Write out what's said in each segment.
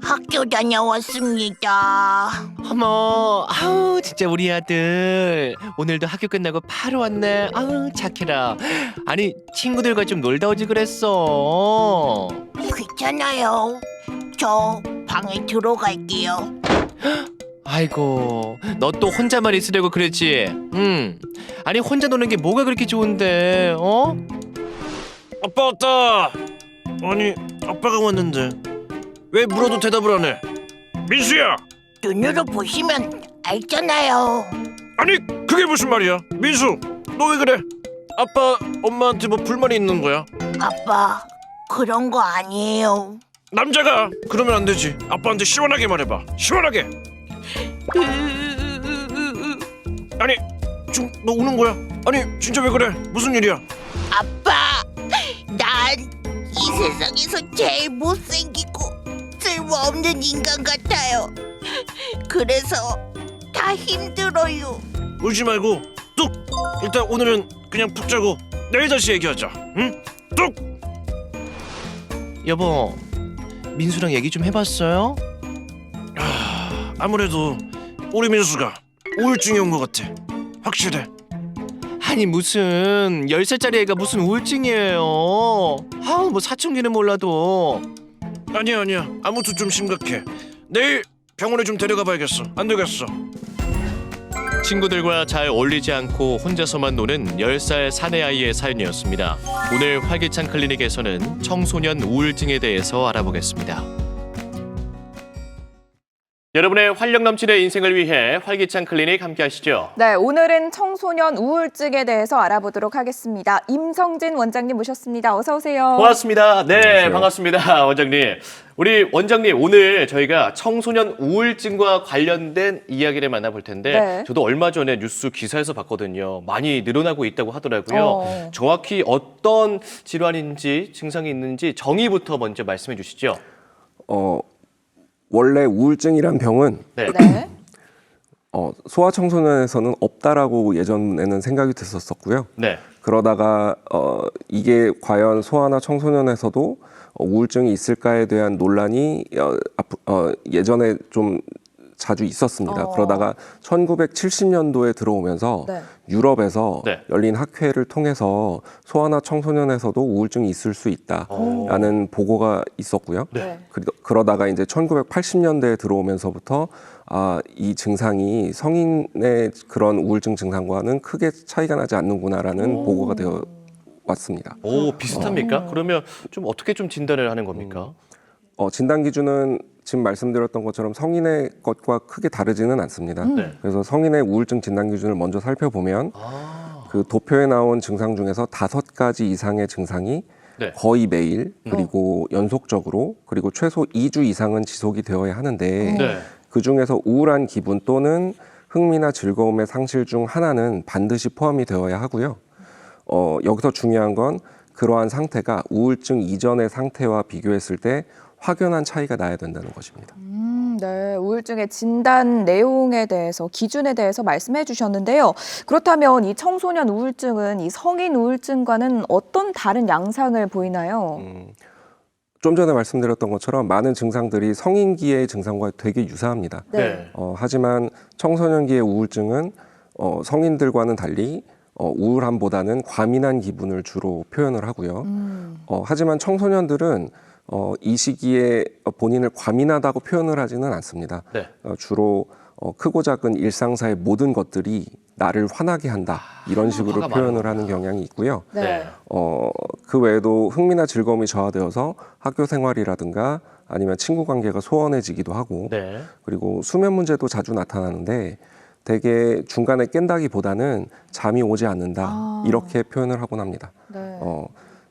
학교 다녀왔습니다. 어머, 아우 진짜 우리 아들 오늘도 학교 끝나고 바로 왔네. 아우 착해라. 아니 친구들과 좀 놀다 오지 그랬어. 괜찮아요. 저 방에 들어갈게요. 아이고, 너 또 혼자만 있으려고 그랬지? 아니 혼자 노는 게 뭐가 그렇게 좋은데? 어? 아빠 왔다. 아니 아빠가 왔는데 왜 물어도 대답을 안 해? 민수야. 눈으로 보시면 알잖아요. 아니 그게 무슨 말이야? 민수 너 왜 그래? 아빠 엄마한테 뭐 불만이 있는 거야? 아빠, 그런 거 아니에요. 남자가 그러면 안 되지. 아빠한테 시원하게 말해봐. 시원하게. 아니 지금 너 우는 거야? 아니 진짜 왜 그래? 무슨 일이야? 아빠, 난 이 세상에서 제일 못생기고 쓸모없는 인간 같아요. 그래서 다 힘들어요. 울지 말고 뚝. 일단 오늘은 그냥 푹 자고 내일 다시 얘기하자. 응? 뚝. 여보, 민수랑 얘기 좀 해봤어요? 아무래도 우리 민수가 우울증이 온 것 같아. 확실해. 아니 무슨 10살짜리 애가 무슨 우울증이에요. 아우 뭐 사춘기는 몰라도. 아니야. 아무튼 좀 심각해. 내일 병원에 좀 데려가 봐야겠어. 안 되겠어. 친구들과 잘 어울리지 않고 혼자서만 노는 10살 사내 아이의 사연이었습니다. 오늘 활기찬 클리닉에서는 청소년 우울증에 대해서 알아보겠습니다. 여러분의 활력 넘치는 인생을 위해 활기찬 클리닉 함께 하시죠. 네, 오늘은 청소년 우울증에 대해서 알아보도록 하겠습니다. 임성진 원장님 모셨습니다. 어서 오세요. 고맙습니다. 네, 안녕하세요. 반갑습니다. 원장님. 우리 원장님, 오늘 저희가 청소년 우울증과 관련된 이야기를 만나볼 텐데 네. 저도 얼마 전에 뉴스 기사에서 봤거든요. 많이 늘어나고 있다고 하더라고요. 정확히 어떤 질환인지 증상이 있는지 정의부터 먼저 말씀해 주시죠. 원래 우울증이란 병은 네. 네. 소아청소년에서는 없다라고 예전에는 생각이 됐었고요. 네. 그러다가 이게 과연 소아나 청소년에서도 우울증이 있을까에 대한 논란이 예전에 좀 자주 있었습니다. 그러다가 1970년도에 들어오면서 네. 유럽에서 네. 열린 학회를 통해서 소아나 청소년에서도 우울증이 있을 수 있다라는 보고가 있었고요. 네. 그러다가 이제 1980년대에 들어오면서부터 이 증상이 성인의 그런 우울증 증상과는 크게 차이가 나지 않는구나라는 보고가 되어 왔습니다. 오, 비슷합니까? 그러면 좀 어떻게 좀 진단을 하는 겁니까? 진단 기준은 지금 말씀드렸던 것처럼 성인의 것과 크게 다르지는 않습니다. 네. 그래서 성인의 우울증 진단 기준을 먼저 살펴보면 그 도표에 나온 증상 중에서 5가지 이상의 증상이 네. 거의 매일 그리고 연속적으로 그리고 최소 2주 이상은 지속이 되어야 하는데 네. 그 중에서 우울한 기분 또는 흥미나 즐거움의 상실 중 하나는 반드시 포함이 되어야 하고요. 여기서 중요한 건 그러한 상태가 우울증 이전의 상태와 비교했을 때 확연한 차이가 나야 된다는 것입니다. 네, 우울증의 진단 내용에 대해서, 기준에 대해서 말씀해 주셨는데요. 그렇다면 이 청소년 우울증은 이 성인 우울증과는 어떤 다른 양상을 보이나요? 좀 전에 말씀드렸던 것처럼 많은 증상들이 성인기의 증상과 되게 유사합니다. 네. 하지만 청소년기의 우울증은 성인들과는 달리 우울함보다는 과민한 기분을 주로 표현을 하고요. 하지만 청소년들은 이 시기에 본인을 과민하다고 표현을 하지는 않습니다. 네. 주로 크고 작은 일상사의 모든 것들이 나를 화나게 한다 이런 식으로 화가 표현을 많아. 하는 경향이 있고요. 네. 그 외에도 흥미나 즐거움이 저하되어서 학교 생활이라든가 아니면 친구 관계가 소원해지기도 하고 네. 그리고 수면 문제도 자주 나타나는데 대개 중간에 깬다기보다는 잠이 오지 않는다 이렇게 표현을 하곤 합니다. 네.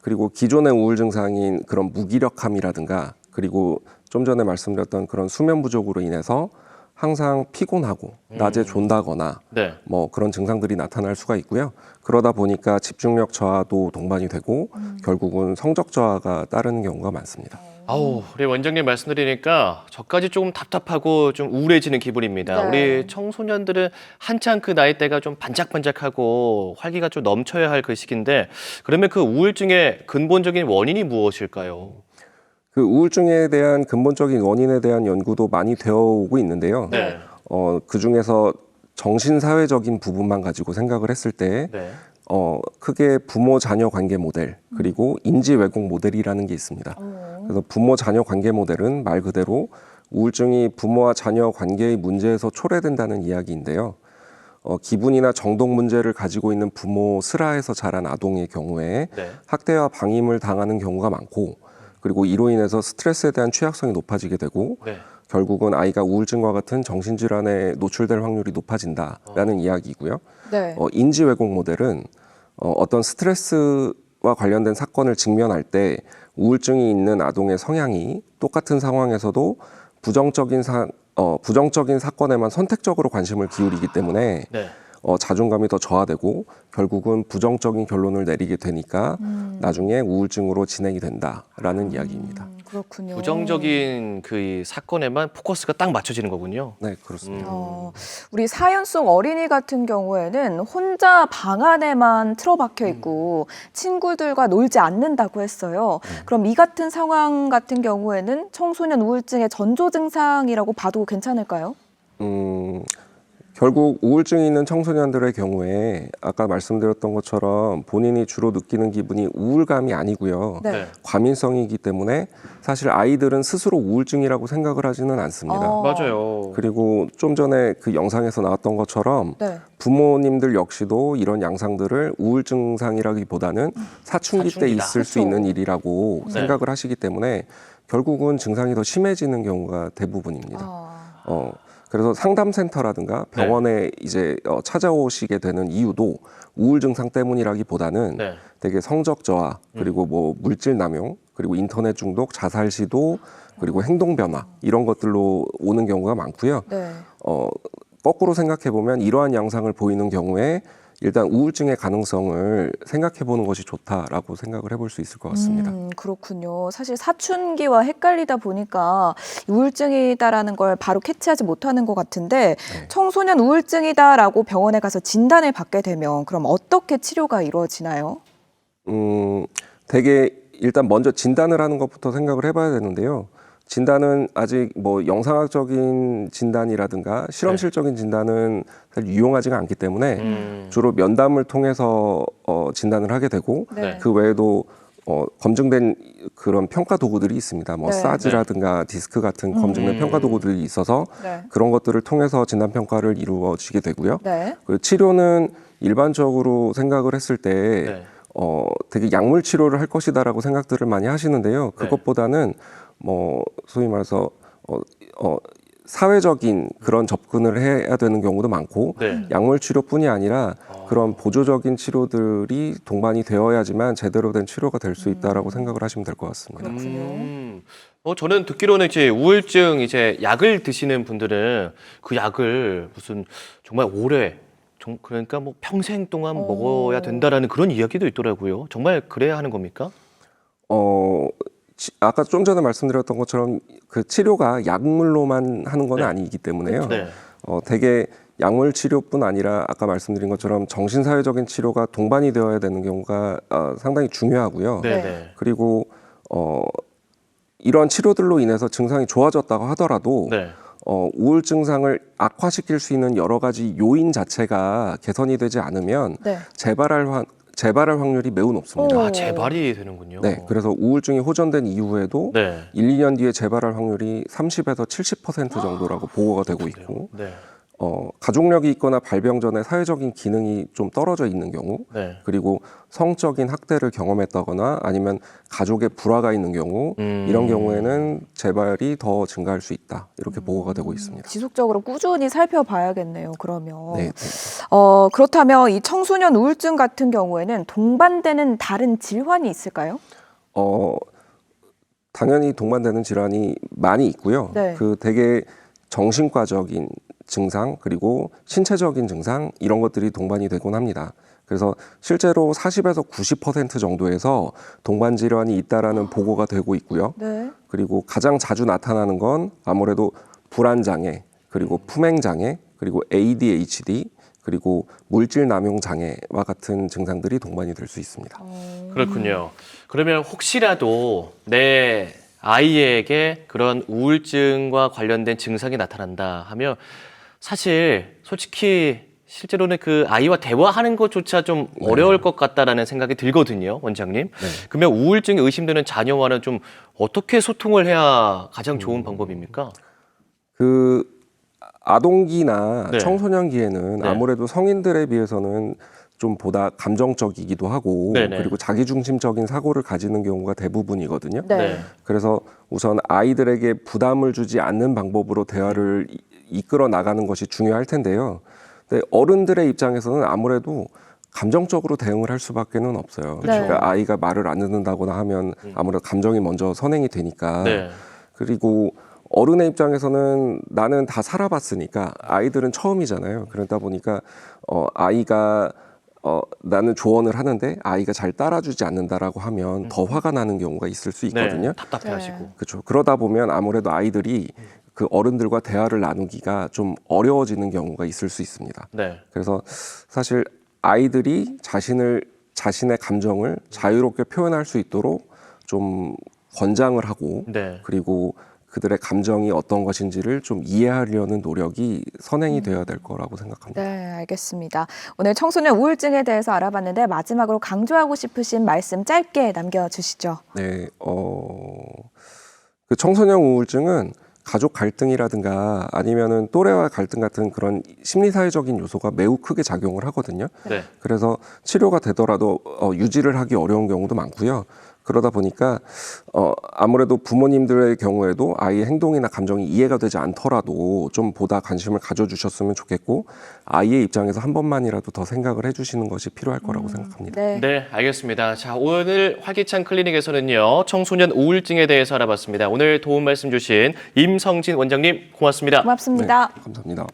그리고 기존의 우울 증상인 그런 무기력함이라든가 그리고 좀 전에 말씀드렸던 그런 수면 부족으로 인해서 항상 피곤하고 낮에 존다거나 네. 뭐 그런 증상들이 나타날 수가 있고요. 그러다 보니까 집중력 저하도 동반이 되고 결국은 성적 저하가 따르는 경우가 많습니다. 아우, 우리 원장님 말씀 드리니까 저까지 조금 답답하고 좀 우울해지는 기분입니다. 네. 우리 청소년들은 한창 그 나이대가 좀 반짝반짝하고 활기가 좀 넘쳐야 할 그 시기인데 그러면 그 우울증의 근본적인 원인이 무엇일까요? 그 우울증에 대한 근본적인 원인에 대한 연구도 많이 되어 오고 있는데요. 네. 그 중에서 정신사회적인 부분만 가지고 생각을 했을 때 네. 크게 부모-자녀 관계 모델 그리고 인지-왜곡 모델이라는 게 있습니다. 그래서 부모-자녀 관계 모델은 말 그대로 우울증이 부모와 자녀 관계의 문제에서 초래된다는 이야기인데요. 기분이나 정독 문제를 가지고 있는 부모 슬하에서 자란 아동의 경우에 네. 학대와 방임을 당하는 경우가 많고 그리고 이로 인해서 스트레스에 대한 취약성이 높아지게 되고 네. 결국은 아이가 우울증과 같은 정신질환에 노출될 확률이 높아진다라는 이야기이고요. 네. 인지왜곡 모델은 어떤 스트레스와 관련된 사건을 직면할 때 우울증이 있는 아동의 성향이 똑같은 상황에서도 부정적인 사건에만 선택적으로 관심을 기울이기 때문에 네. 자존감이 더 저하되고 결국은 부정적인 결론을 내리게 되니까 나중에 우울증으로 진행이 된다라는 이야기입니다. 그렇군요. 부정적인 그 사건에만 포커스가 딱 맞춰지는 거군요. 네, 그렇습니다. 우리 사연 속 어린이 같은 경우에는 혼자 방 안에만 틀어박혀 있고 친구들과 놀지 않는다고 했어요. 그럼 이 같은 상황 같은 경우에는 청소년 우울증의 전조 증상이라고 봐도 괜찮을까요? 결국 우울증이 있는 청소년들의 경우에 아까 말씀드렸던 것처럼 본인이 주로 느끼는 기분이 우울감이 아니고요. 네. 네. 과민성이기 때문에 사실 아이들은 스스로 우울증이라고 생각을 하지는 않습니다. 맞아요. 그리고 좀 전에 그 영상에서 나왔던 것처럼 네. 부모님들 역시도 이런 양상들을 우울증상이라기보다는 사춘기 때 사춘기다. 있을 수 그렇죠. 있는 일이라고 네. 생각을 하시기 때문에 결국은 증상이 더 심해지는 경우가 대부분입니다. 그래서 상담센터라든가 병원에 이제 찾아오시게 되는 이유도 우울 증상 때문이라기보다는 네. 되게 성적 저하 그리고 뭐 물질 남용 그리고 인터넷 중독, 자살 시도 그리고 행동 변화 이런 것들로 오는 경우가 많고요. 네. 거꾸로 생각해 보면 이러한 양상을 보이는 경우에 일단 우울증의 가능성을 생각해 보는 것이 좋다라고 생각을 해볼 수 있을 것 같습니다. 그렇군요. 사실 사춘기와 헷갈리다 보니까 우울증이다라는 걸 바로 캐치하지 못하는 것 같은데 청소년 우울증이다라고 병원에 가서 진단을 받게 되면 그럼 어떻게 치료가 이루어지나요? 되게 일단 먼저 진단을 하는 것부터 생각을 해봐야 되는데요. 진단은 아직 뭐 영상학적인 진단이라든가 실험실적인 진단은 사실 유용하지가 않기 때문에 주로 면담을 통해서 진단을 하게 되고 네. 그 외에도 검증된 그런 평가 도구들이 있습니다. 뭐 네. 사즈라든가 디스크 같은 검증된 평가 도구들이 있어서 네. 그런 것들을 통해서 진단 평가를 이루어지게 되고요. 네. 그 치료는 일반적으로 생각을 했을 때 네. 되게 약물 치료를 할 것이다라고 생각들을 많이 하시는데요. 그것보다는 뭐 소위 말해서 사회적인 그런 접근을 해야 되는 경우도 많고 네. 약물 치료뿐이 아니라 그런 보조적인 치료들이 동반이 되어야지만 제대로 된 치료가 될 수 있다라고 생각을 하시면 될 것 같습니다. 저는 듣기로는 이제 우울증 이제 약을 드시는 분들은 그 약을 무슨 정말 오래 그러니까 뭐 평생 동안 먹어야 된다라는 그런 이야기도 있더라고요. 정말 그래야 하는 겁니까? 아까 좀 전에 말씀드렸던 것처럼 그 치료가 약물로만 하는 건 아니기 때문에요. 네. 되게 약물 치료뿐 아니라 아까 말씀드린 것처럼 정신사회적인 치료가 동반이 되어야 되는 경우가 상당히 중요하고요. 네. 네. 네. 그리고 이런 치료들로 인해서 증상이 좋아졌다고 하더라도 네. 우울 증상을 악화시킬 수 있는 여러 가지 요인 자체가 개선이 되지 않으면 네. 재발할 확률이 매우 높습니다. 오. 아, 재발이 되는군요. 네, 그래서 우울증이 호전된 이후에도 네. 1, 2년 뒤에 재발할 확률이 30에서 70% 정도라고 보고가 되고 있고 네. 가족력이 있거나 발병 전에 사회적인 기능이 좀 떨어져 있는 경우 네. 그리고 성적인 학대를 경험했다거나 아니면 가족의 불화가 있는 경우 이런 경우에는 재발이 더 증가할 수 있다 이렇게 보고가 되고 있습니다. 지속적으로 꾸준히 살펴봐야겠네요. 그러면. 네, 그렇다면 이 청소년 우울증 같은 경우에는 동반되는 다른 질환이 있을까요? 당연히 동반되는 질환이 많이 있고요. 네. 그 되게 정신과적인 증상 그리고 신체적인 증상 이런 것들이 동반이 되곤 합니다. 그래서 실제로 40에서 90% 정도에서 동반 질환이 있다라는 보고가 되고 있고요. 네. 그리고 가장 자주 나타나는 건 아무래도 불안 장애, 그리고 품행 장애, 그리고 ADHD, 그리고 물질 남용 장애와 같은 증상들이 동반이 될 수 있습니다. 그렇군요. 그러면 혹시라도 내 아이에게 그런 우울증과 관련된 증상이 나타난다 하면 사실 솔직히 실제로는 그 아이와 대화하는 것조차 좀 어려울 것 같다라는 생각이 들거든요, 원장님. 그러면 우울증이 의심되는 자녀와는 좀 어떻게 소통을 해야 가장 좋은 방법입니까? 그 아동기나 네. 청소년기에는 네. 아무래도 성인들에 비해서는 좀 보다 감정적이기도 하고 네네. 그리고 자기중심적인 사고를 가지는 경우가 대부분이거든요. 네. 그래서 우선 아이들에게 부담을 주지 않는 방법으로 대화를 이끌어 나가는 것이 중요할 텐데요. 근데 어른들의 입장에서는 아무래도 감정적으로 대응을 할 수밖에는 없어요. 네. 그러니까 아이가 말을 안 듣는다거나 하면 아무래도 감정이 먼저 선행이 되니까. 네. 그리고 어른의 입장에서는 나는 다 살아봤으니까 아이들은 처음이잖아요. 그러다 보니까 아이가 나는 조언을 하는데 아이가 잘 따라주지 않는다라고 하면 더 화가 나는 경우가 있을 수 있거든요. 네. 답답해하시고. 그렇죠. 그러다 보면 아무래도 아이들이 그 어른들과 대화를 나누기가 좀 어려워지는 경우가 있을 수 있습니다. 네. 그래서 사실 아이들이 자신의 감정을 자유롭게 표현할 수 있도록 좀 권장을 하고 네. 그리고 그들의 감정이 어떤 것인지를 좀 이해하려는 노력이 선행이 되어야 될 거라고 생각합니다. 네, 알겠습니다. 오늘 청소년 우울증에 대해서 알아봤는데 마지막으로 강조하고 싶으신 말씀 짧게 남겨주시죠. 네, 그 청소년 우울증은 가족 갈등이라든가 아니면은 또래와 갈등 같은 그런 심리사회적인 요소가 매우 크게 작용을 하거든요. 네. 그래서 치료가 되더라도 유지를 하기 어려운 경우도 많고요. 그러다 보니까 아무래도 부모님들의 경우에도 아이의 행동이나 감정이 이해가 되지 않더라도 좀 보다 관심을 가져주셨으면 좋겠고 아이의 입장에서 한 번만이라도 더 생각을 해주시는 것이 필요할 거라고 생각합니다. 네. 네, 알겠습니다. 자, 오늘 활기찬 클리닉에서는요, 청소년 우울증에 대해서 알아봤습니다. 오늘 도움 말씀 주신 임성진 원장님 고맙습니다. 고맙습니다. 감사합니다.